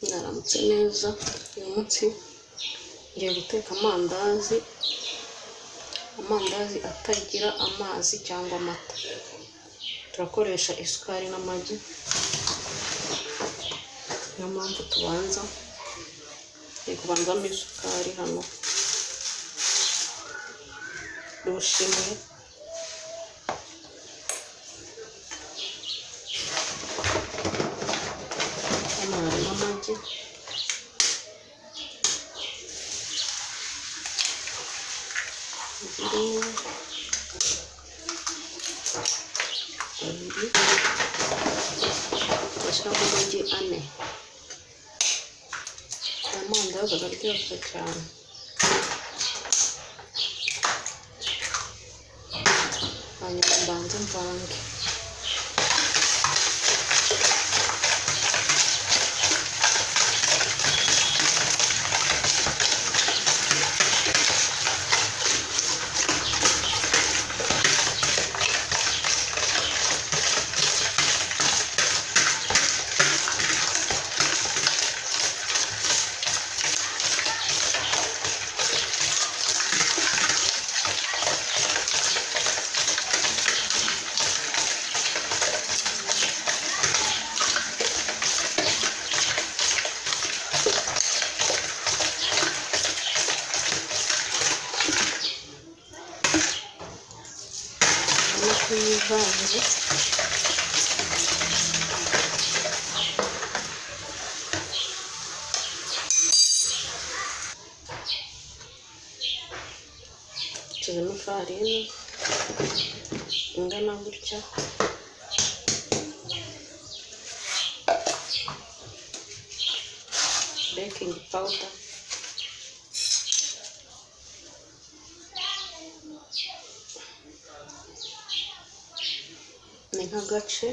Mwaramutse neza. Uyu munsi ngiye guteka amandazi atagira amazi cyangwa amata. Turakoresha isukari n'amagi, niyo mpamvu kubanzamo isukari hano, rushimwe, hano harimo amagi, abiri, bashyiramo amagi 4. Aya mandazi araryoshye cyane. Hanyuma mbanze mvange. Kuyivanze nshyizemo ifarini ingana gutya, baking powder, ni nk'agace,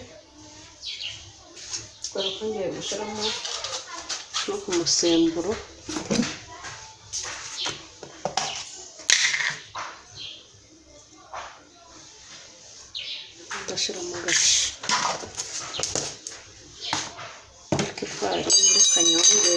kubera ko ngiye gushyiramo no ku musemburo. Ngashyiramo agace k'ifarini kanyongere,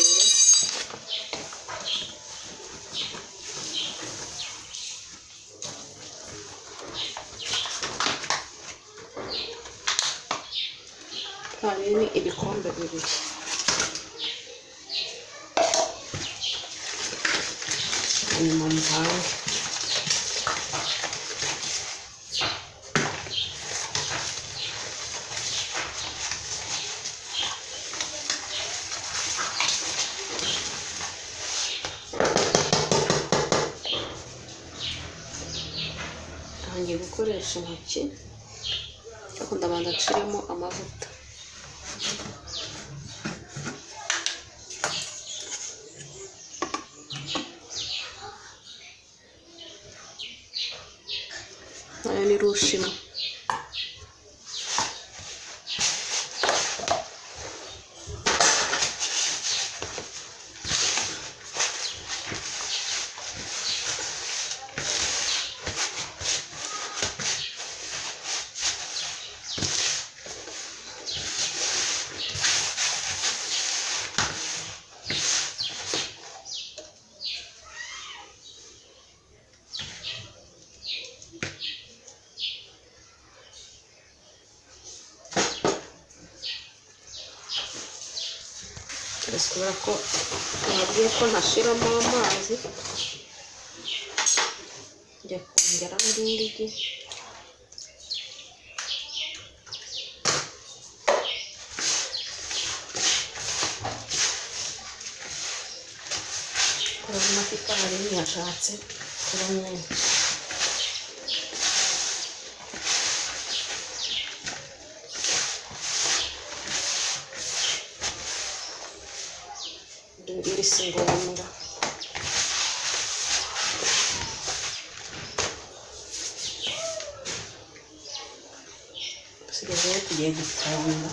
ifarini ibikombe 2. Hanyuma mvange. Ngiye gukoresha intoki, ariko ndabanza nshiremo amavuta. Aya ni rushimwe. Kubera ko nabwiye ko ntashyiramo amazi, njya kongeramo irindi gi. Urabona ko ifarini yashatse kuba nyinshi. Iri si ngombwa. Dusigaye tugiye gutanga.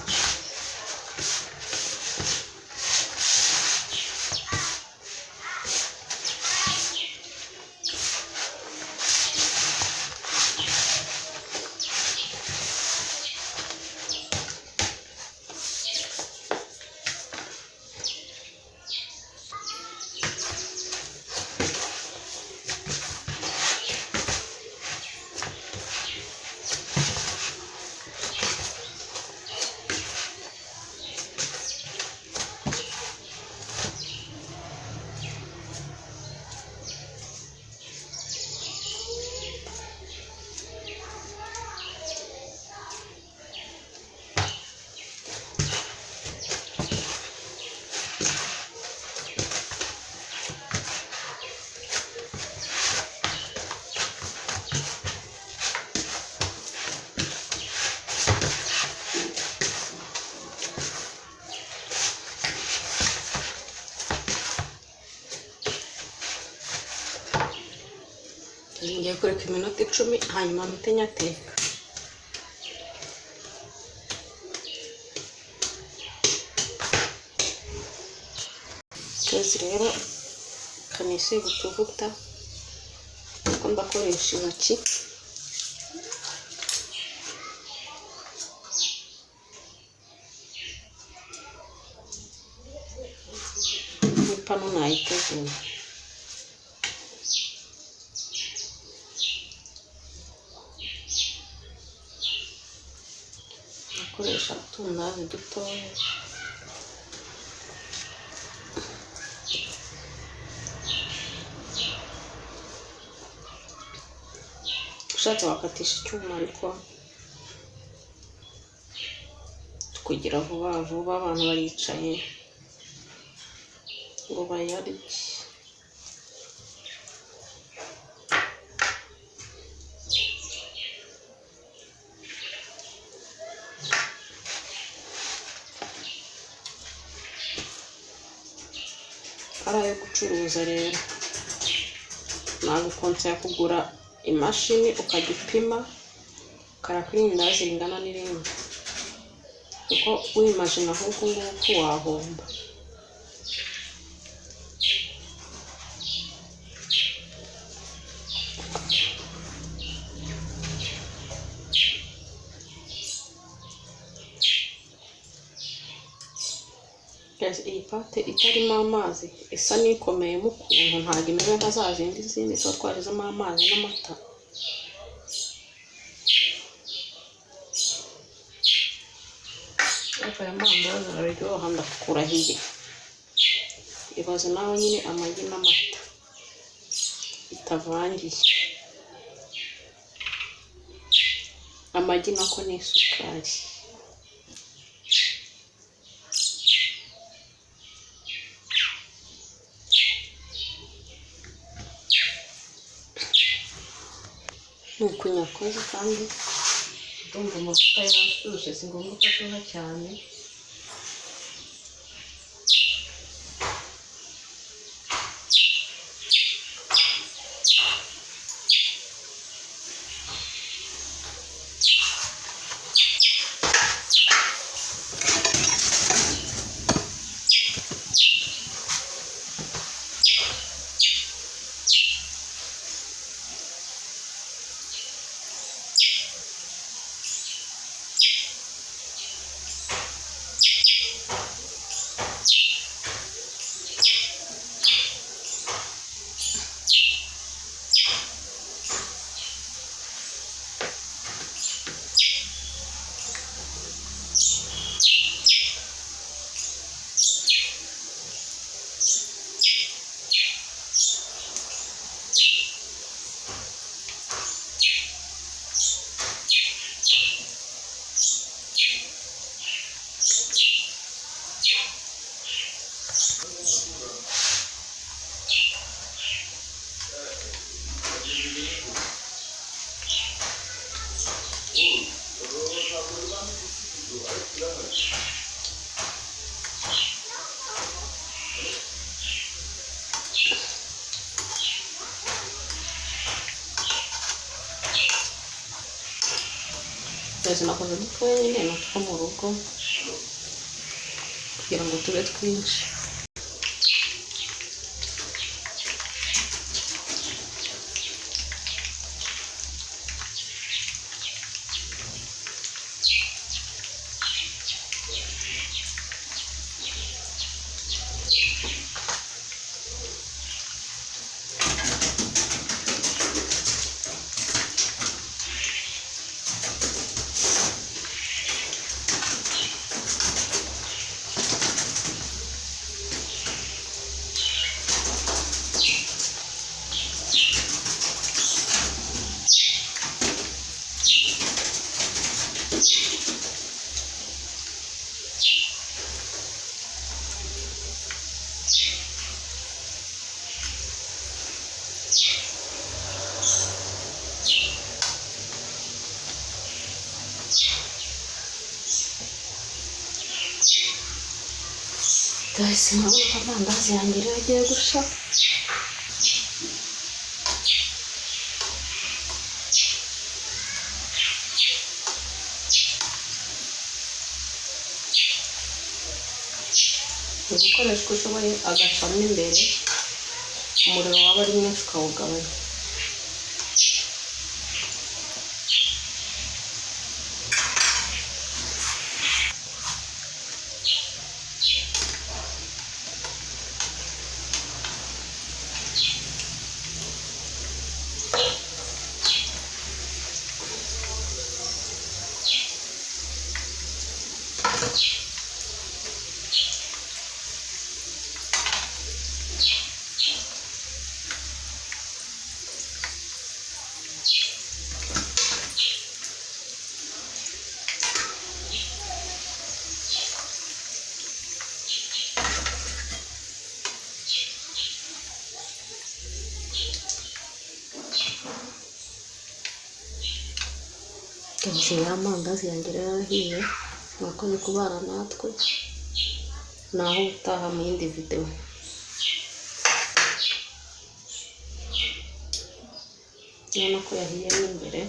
ngiye kureka iminota 10 hanyuma mpite nyateka. Kazi rero kanisiga utuvuta kuko ndakoresha intoki. Ipanu nayiteguye. Nakoresha utundazi dutoya. Ushatse wakatisha icyuma ariko kugira vuba vuba abantu baricaye ngo bayarye. Ari ayo gucuruza rero nagukonsera kugura imashini ukagipima ukarakora irindazi ringana n'irindi, kuko wimajina ahubwo nguko wahomba. Iyi pate itarimo amazi isa n'ikomeyemo ukuntu, ntabwo imeze nka za zindi tuba twarizemo amazi n'amata. Ariko aya mandazi araryoha ndakurahiye. Ibaze nawe nyine amagi n'amata bitavangiye, amagi nako n'isukari. Nuko nyakoze kandi ndumva amavuta yashyushye, si ngombwa ko ashyuha cyane. Nakoze dutoya nyine natwo mu rugo kugira ngo tube twinshi. Guys, murabona ko amandazi yanjye rero agiye gushya. ukoresha uko ushoboye agacamo imbere, umuriro waba ari mwinshi ukawugabanya. Ya mandazi yanjye rero arahiye, mwakoze kubana natwe, naho utaha mu yindi video. Urabona ko yahiye n'imbere.